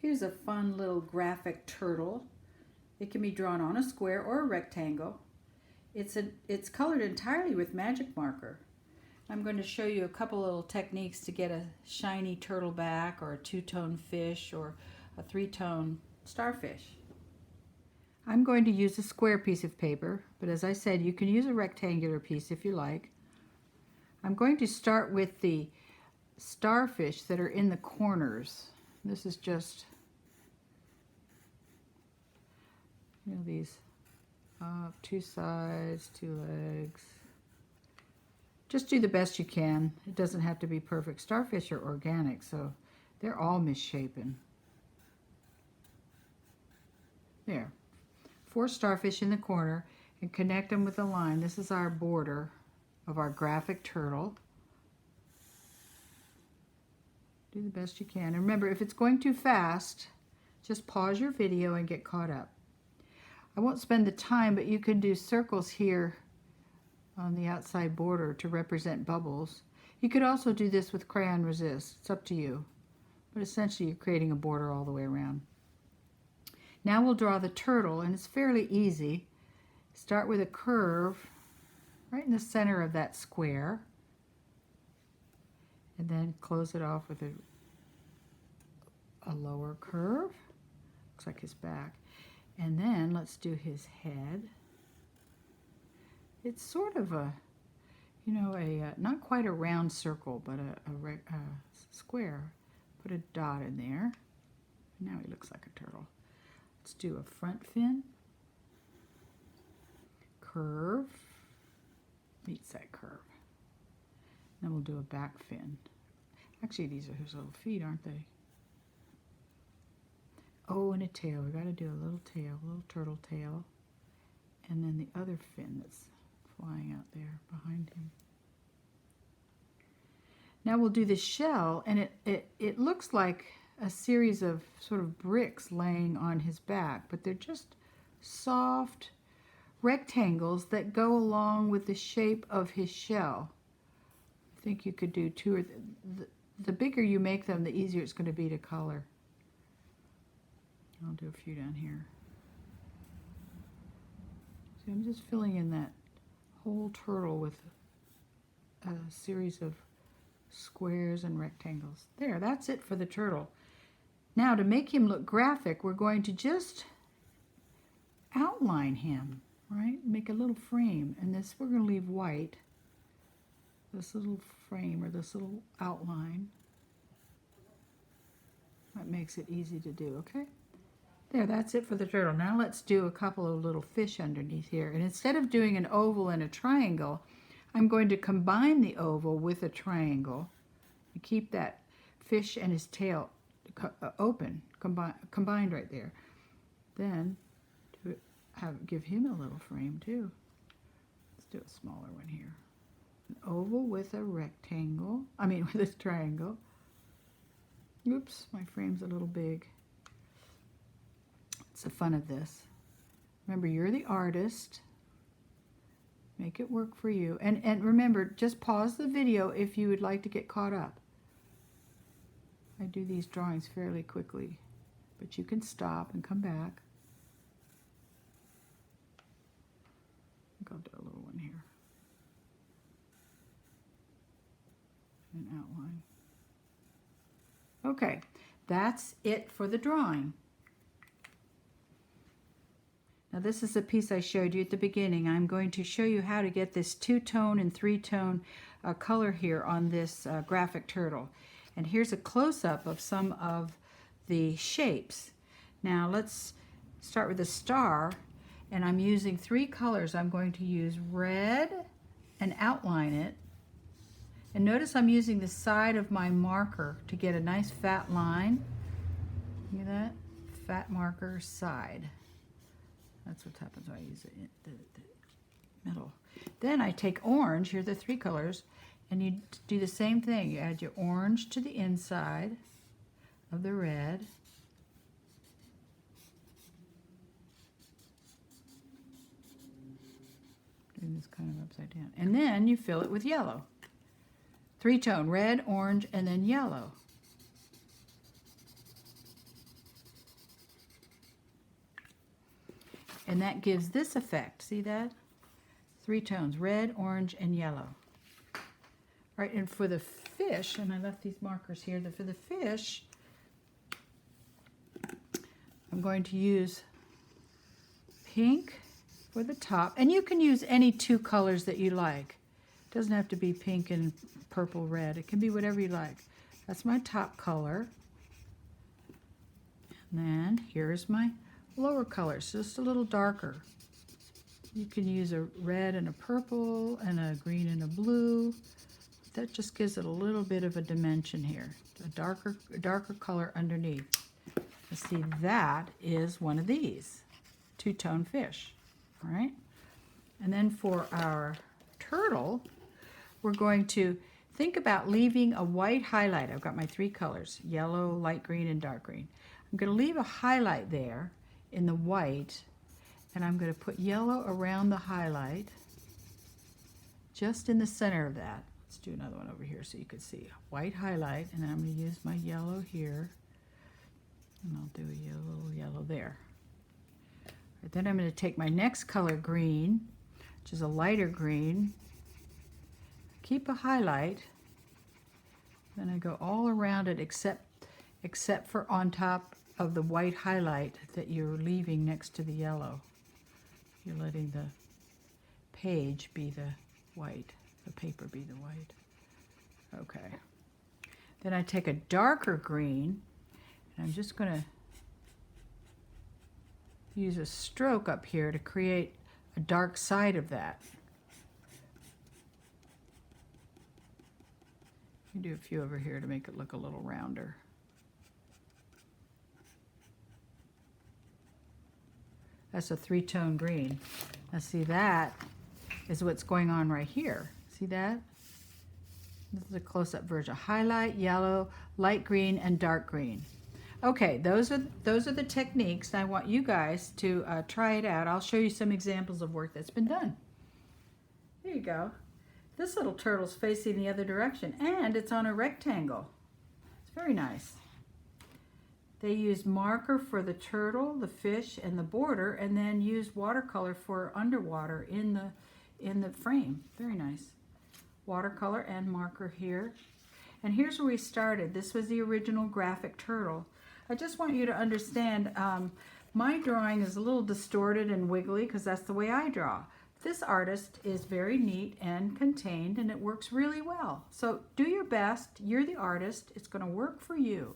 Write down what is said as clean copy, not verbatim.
Here's a fun little graphic turtle. It can be drawn on a square or a rectangle. It's colored entirely with magic marker. I'm going to show you a couple little techniques to get a shiny turtle back, or a two-tone fish, or a three-tone starfish. I'm going to use a square piece of paper, but as I said, you can use a rectangular piece if you like. I'm going to start with the starfish that are in the corners. This is just, these two sides, two legs. Just do the best you can. It doesn't have to be perfect. Starfish are organic, so they're all misshapen. There. 4 starfish in the corner, and connect them with a line. This is our border of our graphic turtle. Do the best you can. And remember, if it's going too fast, just pause your video and get caught up. I won't spend the time, but you can do circles here on the outside border to represent bubbles. You could also do this with crayon resist. It's up to you. But essentially you're creating a border all the way around. Now we'll draw the turtle, and it's fairly easy. Start with a curve right in the center of that square, and then close it off with a lower curve. Looks like his back. And then let's do his head. It's sort of a, not quite a round circle, but a square. Put a dot in there. Now he looks like a turtle. Let's do a front fin. Curve. Meets that curve. Then we'll do a back fin. Actually, these are his little feet, aren't they? Oh, and a tail. We got to do a little tail, a little turtle tail. And then the other fin that's flying out there behind him. Now we'll do the shell, and it looks like a series of sort of bricks laying on his back, but they're just soft rectangles that go along with the shape of his shell. I think you could do 2 or the bigger you make them, the easier it's going to be to color. I'll do a few down here. See, I'm just filling in that whole turtle with a series of squares and rectangles. There, that's it for the turtle. Now, to make him look graphic, we're going to just outline him, right? Make a little frame, and this we're going to leave white. This little frame, or this little outline. That makes it easy to do, okay? There, that's it for the turtle. Now let's do a couple of little fish underneath here. And instead of doing an oval and a triangle, I'm going to combine the oval with a triangle and keep that fish and his tail open, combined right there. Then give him a little frame too. Let's do a smaller one here. An oval with a rectangle, with a triangle. Oops, my frame's a little big. It's the fun of this. Remember, you're the artist. Make it work for you. And remember, just pause the video if you would like to get caught up. I do these drawings fairly quickly, but you can stop and come back. I think I'll do a little one here. An outline. Okay, that's it for the drawing. Now this is the piece I showed you at the beginning. I'm going to show you how to get this 2-tone and 3-tone color here on this graphic turtle. And here's a close-up of some of the shapes. Now let's start with a star, and I'm using 3 colors. I'm going to use red and outline it. And notice I'm using the side of my marker to get a nice fat line. See that? Fat marker side. That's what happens when I use the middle. Then I take orange, here are the 3 colors, and you do the same thing. You add your orange to the inside of the red. Doing this kind of upside down. And then you fill it with yellow. 3-tone, red, orange, and then yellow. And that gives this effect. See that? 3 tones, red, orange, and yellow. All right, and for the fish, and I left these markers here, for the fish, I'm going to use pink for the top. And you can use any 2 colors that you like. It doesn't have to be pink and purple, red. It can be whatever you like. That's my top color. And then here's my lower colors, just a little darker. You can use a red and a purple and a green and a blue. That just gives it a little bit of a dimension here. A darker color underneath. Let's see, that is one of these 2-tone fish. All right. And then for our turtle, we're going to think about leaving a white highlight. I've got my 3 colors, yellow, light green, and dark green. I'm going to leave a highlight there in the white, and I'm going to put yellow around the highlight, just in the center of that. Let's do another one over here so you can see. White highlight, and then I'm going to use my yellow here, and I'll do a yellow there. Right, then I'm going to take my next color, green, which is a lighter green, keep a highlight, then I go all around it except for on top of the white highlight that you're leaving next to the yellow. You're letting the page be the white, the paper be the white. Okay. Then I take a darker green, and I'm just going to use a stroke up here to create a dark side of that. You do a few over here to make it look a little rounder. That's a 3-tone green. Now see, that is what's going on right here. See that? This is a close-up version. Highlight, yellow, light green, and dark green. Okay, those are the techniques. I want you guys to try it out. I'll show you some examples of work that's been done. Here you go. This little turtle's facing the other direction, and it's on a rectangle. It's very nice. They use marker for the turtle, the fish, and the border, and then use watercolor for underwater in the frame. Very nice. Watercolor and marker here. And here's where we started. This was the original graphic turtle. I just want you to understand, my drawing is a little distorted and wiggly because that's the way I draw. This artist is very neat and contained, and it works really well. So do your best. You're the artist. It's going to work for you.